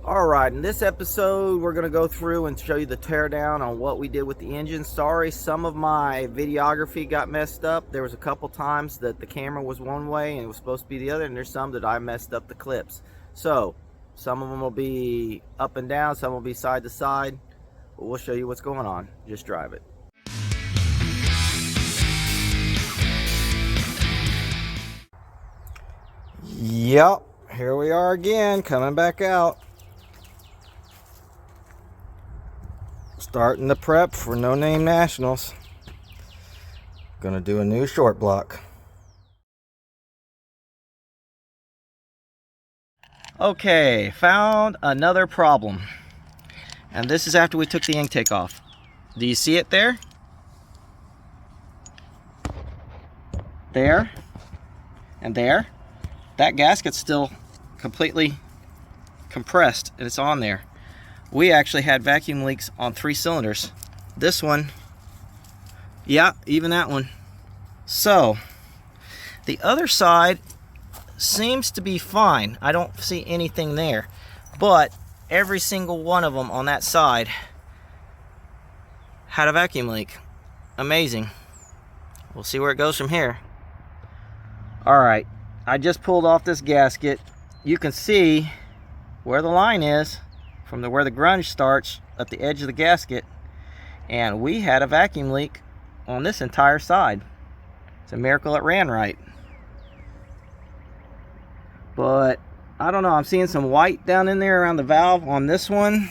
Alright, in this episode we're going to go through and show you the teardown on what we did with the engine. Sorry, some of my videography got messed up. There was a couple times that the camera was one way and it was supposed to be the other, and there's some that I messed up the clips. So, some of them will be up and down, some will be side to side, but we'll show you what's going on. Just drive it. Yep, here we are again, coming back out. Starting the prep for No Name Nationals. Gonna do a new short block. Okay, found another problem. And this is after we took the intake off. Do you see it there? There. And there. That gasket's still completely compressed and it's on there. We actually had vacuum leaks on 3 cylinders. This one, yeah, even that one. So, the other side seems to be fine. I don't see anything there. But every single one of them on that side had a vacuum leak. Amazing. We'll see where it goes from here. Alright, I just pulled off this gasket. You can see where the line is from where the grunge starts at the edge of the gasket, and we had a vacuum leak on this entire side. It's a miracle it ran right. But I don't know, I'm seeing some white down in there around the valve on this one.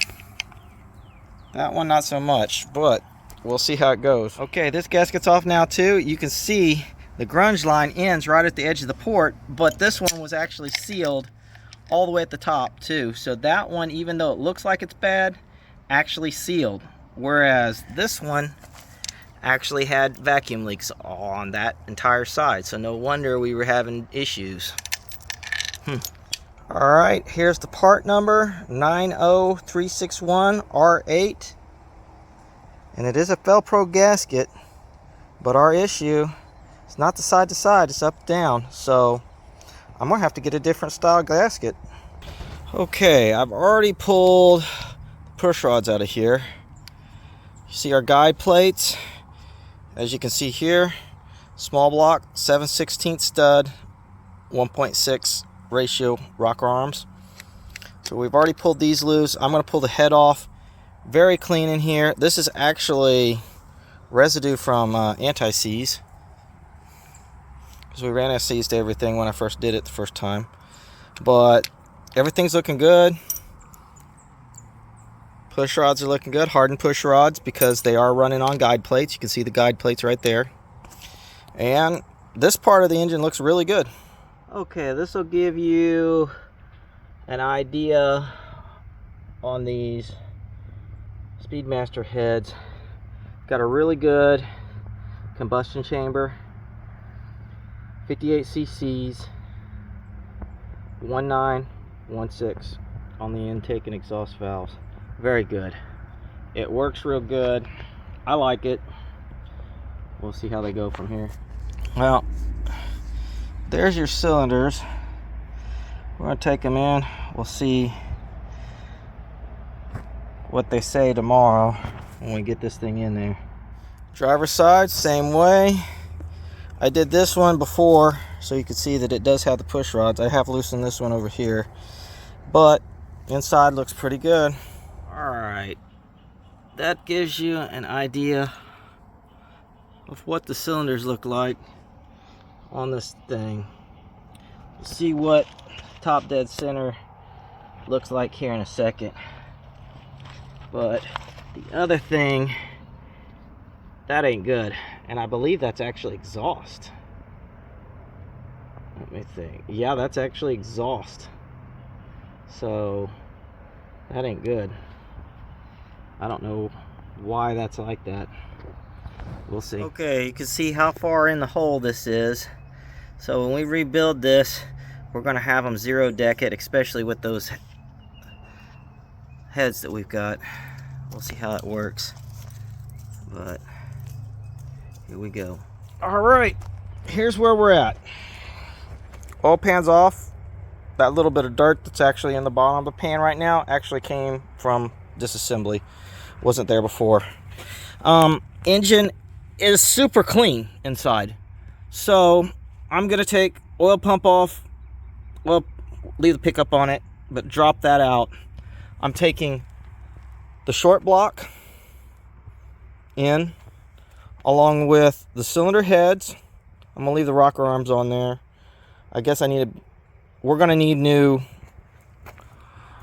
That one not so much, but we'll see how it goes. Okay, this gasket's off now too. You can see the grunge line ends right at the edge of the port, but this one was actually sealed all the way at the top too. So that one, even though it looks like it's bad, actually sealed. Whereas this one actually had vacuum leaks on that entire side. So no wonder we were having issues. Alright, here's the part number 90361R8. And it is a Felpro gasket, but our issue is not the side to side, it's up down. So I'm gonna have to get a different style gasket. Okay, I've already pulled the push rods out of here. You see our guide plates. As you can see here, small block, 7/16 stud, 1.6 ratio rocker arms. So we've already pulled these loose. I'm gonna pull the head off. Very clean in here. This is actually residue from anti-seize, because we ran SCs to everything when I first did it the first time. But everything's looking good. Push rods are looking good. Hardened push rods because they are running on guide plates. You can see the guide plates right there. And this part of the engine looks really good. Okay, this will give you an idea on these Speedmaster heads. Got a really good combustion chamber. 58 cc's, 1916 on the intake and exhaust valves. Very good. It works real good. I like it. We'll see how they go from here. Well, there's your cylinders. We're going to take them in. We'll see what they say tomorrow when we get this thing in there. Driver's side, same way. I did this one before so you can see that it does have the push rods. I have loosened this one over here, but inside looks pretty good. Alright, that gives you an idea of what the cylinders look like on this thing. You'll see what top dead center looks like here in a second. But the other thing, that ain't good. And I believe that's actually exhaust. Let me think. Yeah, that's actually exhaust. So, that ain't good. I don't know why that's like that. We'll see. Okay, you can see how far in the hole this is. So when we rebuild this, we're going to have them zero deck it, especially with those heads that we've got. We'll see how it works. But here we go. All right, here's where we're at. Oil pan's off. that little bit of dirt that's actually in the bottom of the pan right now actually came from disassembly. Wasn't there before. Engine is super clean inside. So I'm gonna take oil pump off. Well, leave the pickup on it, but drop that out. I'm taking the short block in, along with the cylinder heads. I'm gonna leave the rocker arms on there. I guess we're gonna need new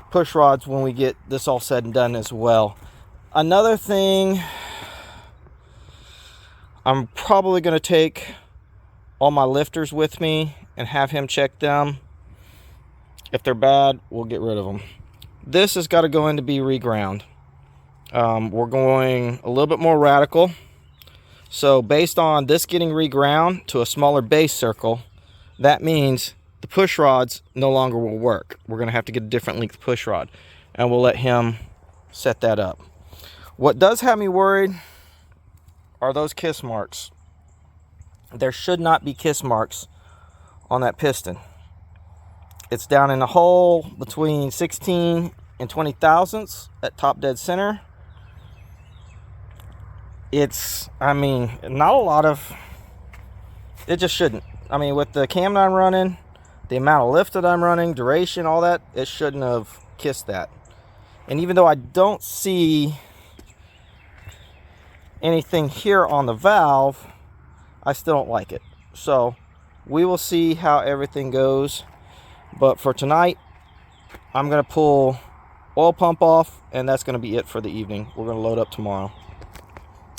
push rods when we get this all said and done as well. Another thing, I'm probably gonna take all my lifters with me and have him check them. If they're bad, we'll get rid of them. This has got to go in to be reground. We're going a little bit more radical. So based on this getting reground to a smaller base circle, that means the push rods no longer will work. We're going to have to get a different length push rod, and we'll let him set that up. What does have me worried are those kiss marks. There should not be kiss marks on that piston. It's down in a hole between 16 and 20 thousandths at top dead center. I mean, not a lot of, it just shouldn't. I mean, with the cam that I'm running, the amount of lift that I'm running, duration, all that, it shouldn't have kissed that. And even though I don't see anything here on the valve, I still don't like it. So we will see how everything goes. But for tonight, I'm going to pull oil pump off, and that's going to be it for the evening. We're going to load up tomorrow.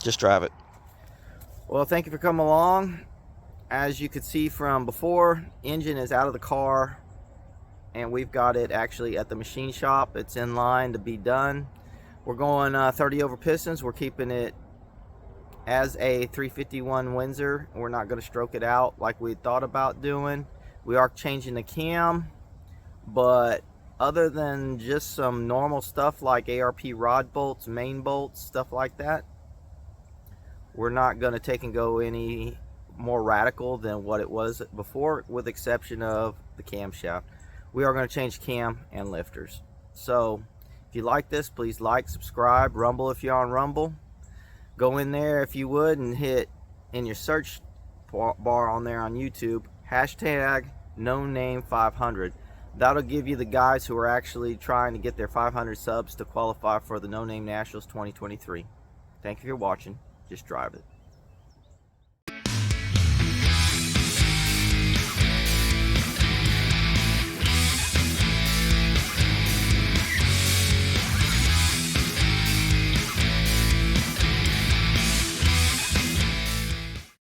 Just drive it. Well, thank you for coming along. As you could see from before, engine is out of the car, and we've got it actually at the machine shop. It's in line to be done. We're going 30 over pistons. We're keeping it as a 351 Windsor. We're not going to stroke it out like we thought about doing. We are changing the cam, but other than just some normal stuff like ARP rod bolts, main bolts, stuff like that, we're not going to take and go any more radical than what it was before, with exception of the camshaft. We are going to change cam and lifters. So if you like this, please like, subscribe, Rumble if you're on Rumble. Go in there if you would and hit in your search bar on there on YouTube, hashtag #NoName500. That'll give you the guys who are actually trying to get their 500 subs to qualify for the No Name Nationals 2023. Thank you for watching. Just drive it.